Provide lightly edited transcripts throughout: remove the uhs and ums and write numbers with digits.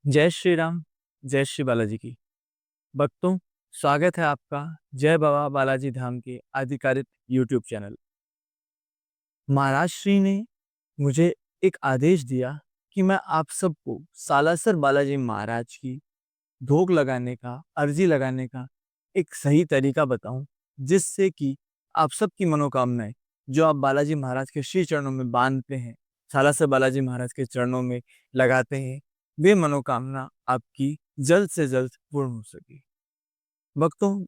जय श्री राम, जय श्री बालाजी की। भक्तों, स्वागत है आपका जय बाबा बालाजी धाम के आधिकारिक यूट्यूब चैनल। महाराज श्री ने मुझे एक आदेश दिया कि मैं आप सबको सालासर बालाजी महाराज की भोग लगाने का, अर्जी लगाने का एक सही तरीका बताऊं, जिससे कि आप सबकी मनोकामनाएं जो आप बालाजी महाराज के श्री चरणों में बांधते हैं, सालासर बालाजी महाराज के चरणों में लगाते हैं, वे मनोकामना आपकी जल्द से जल्द पूर्ण हो सके। भक्तों,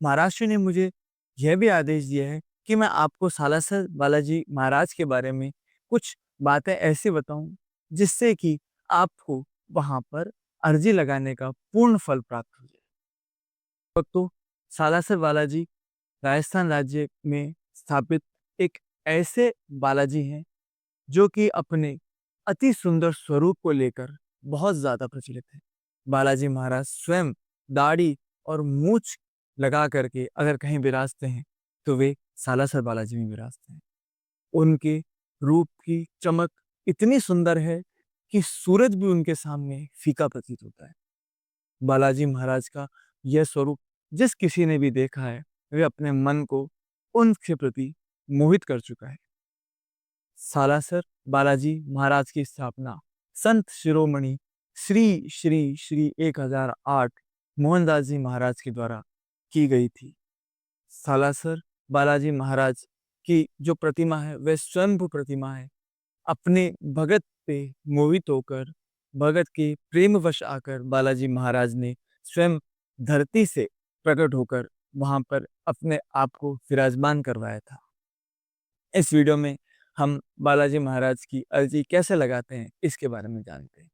महाराष्ट्र ने मुझे यह भी आदेश दिया है कि मैं आपको सालासर बालाजी महाराज के बारे में कुछ बातें ऐसे बताऊं, जिससे कि आपको वहां पर अर्जी लगाने का पूर्ण फल प्राप्त हो जाए। भक्तों, सालासर बालाजी राजस्थान राज्य में स्थापित एक ऐसे बालाजी हैं जो कि अपने अति सुंदर स्वरूप को लेकर बहुत ज्यादा प्रचलित है। बालाजी महाराज स्वयं दाढ़ी और मूछ लगा करके अगर कहीं विराजते हैं तो वे सालासर बालाजी में विराजते हैं। उनके रूप की चमक इतनी सुंदर है कि सूरज भी उनके सामने फीका प्रतीत होता है। बालाजी महाराज का यह स्वरूप जिस किसी ने भी देखा है, वे अपने मन को उनके प्रति मोहित कर चुका है। सालासर बालाजी महाराज की स्थापना संत शिरोमणि श्री श्री श्री 1008 मोहनदास जी महाराज के द्वारा की गई थी। सालासर बालाजी महाराज की जो प्रतिमा है वह स्वयंभू प्रतिमा है। अपने भगत पे मोहित होकर, भगत के प्रेमवश आकर बालाजी महाराज ने स्वयं धरती से प्रकट होकर वहां पर अपने आप को विराजमान करवाया था। इस वीडियो में हम बालाजी महाराज की अर्जी कैसे लगाते हैं इसके बारे में जानते हैं।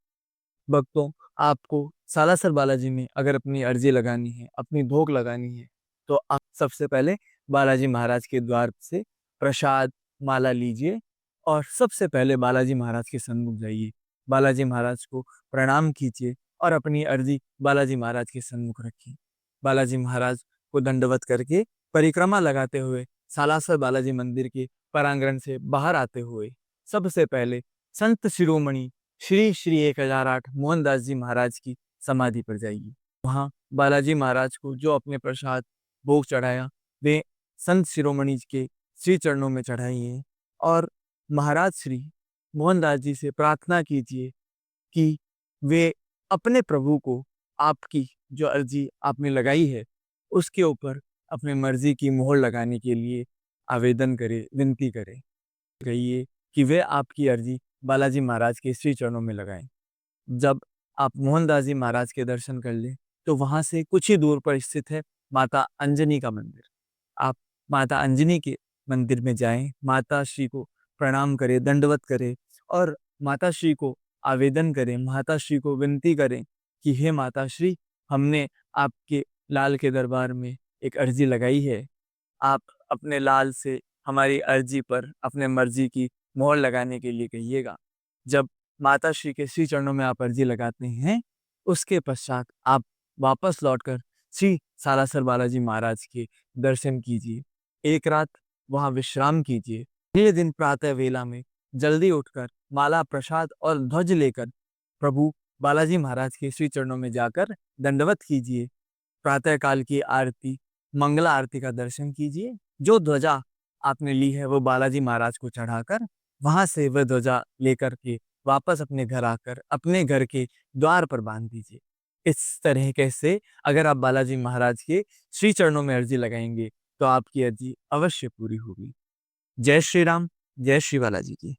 भक्तों, आपको सालासर बालाजी में अगर अपनी अर्जी लगानी है, अपनी भोग लगानी है, तो आप सबसे पहले बालाजी महाराज के द्वार से प्रसाद माला लीजिए और सबसे पहले बालाजी महाराज के सन्मुख जाइए। बालाजी महाराज को प्रणाम कीजिए और अपनी अर्जी बालाजी महाराज के सन्मुख रखिए। बालाजी महाराज को दंडवत करके परिक्रमा लगाते हुए सालासर बालाजी मंदिर के प्रांगण से बाहर आते हुए सबसे पहले संत शिरोमणि श्री श्री 1008 मोहनदास जी महाराज की समाधि पर जाइए। वहां बालाजी महाराज को जो अपने प्रसाद भोग चढ़ाया वे संत शिरोमणि के श्री चरणों में चढ़ाइए और महाराज श्री मोहनदास जी से प्रार्थना कीजिए कि वे अपने प्रभु को आपकी जो अर्जी आपने लगाई है उसके ऊपर अपने मर्जी की मोहर लगाने के लिए आवेदन करे, विनती करे। कहिए कि वे आपकी अर्जी बालाजी महाराज के श्री चरणों में लगाएं। जब आप मोहनदास जी महाराज के दर्शन कर लें तो वहां से कुछ ही दूर पर स्थित है माता अंजनी का मंदिर। आप माता अंजनी के मंदिर में जाएं, माता श्री को प्रणाम करें, दंडवत करें और माता श्री को आवेदन करें, माता श्री को विनती करें कि हे माता श्री, हमने आपके लाल के दरबार में एक अर्जी लगाई है। आप अपने लाल से हमारी अर्जी पर अपने मर्जी की मोहर लगाने के लिए कहिएगा। जब माता श्री के श्री चरणों में आप अर्जी लगाते हैं, उसके पश्चात आप वापस लौटकर श्री सालासर बालाजी महाराज के दर्शन कीजिए। एक रात वहां विश्राम कीजिए। अगले दिन प्रातः वेला में जल्दी उठकर माला, प्रसाद और ध्वज लेकर प्रभु बालाजी महाराज के श्री चरणों में जाकर दंडवत कीजिए। प्रातः काल की आरती, मंगला आरती का दर्शन कीजिए। जो ध्वजा आपने ली है वो बालाजी महाराज को चढ़ाकर वहां से वह ध्वजा लेकर के वापस अपने घर आकर अपने घर के द्वार पर बांध दीजिए। इस तरीके से अगर आप बालाजी महाराज के श्री चरणों में अर्जी लगाएंगे तो आपकी अर्जी अवश्य पूरी होगी। जय श्री राम, जय श्री बालाजी की।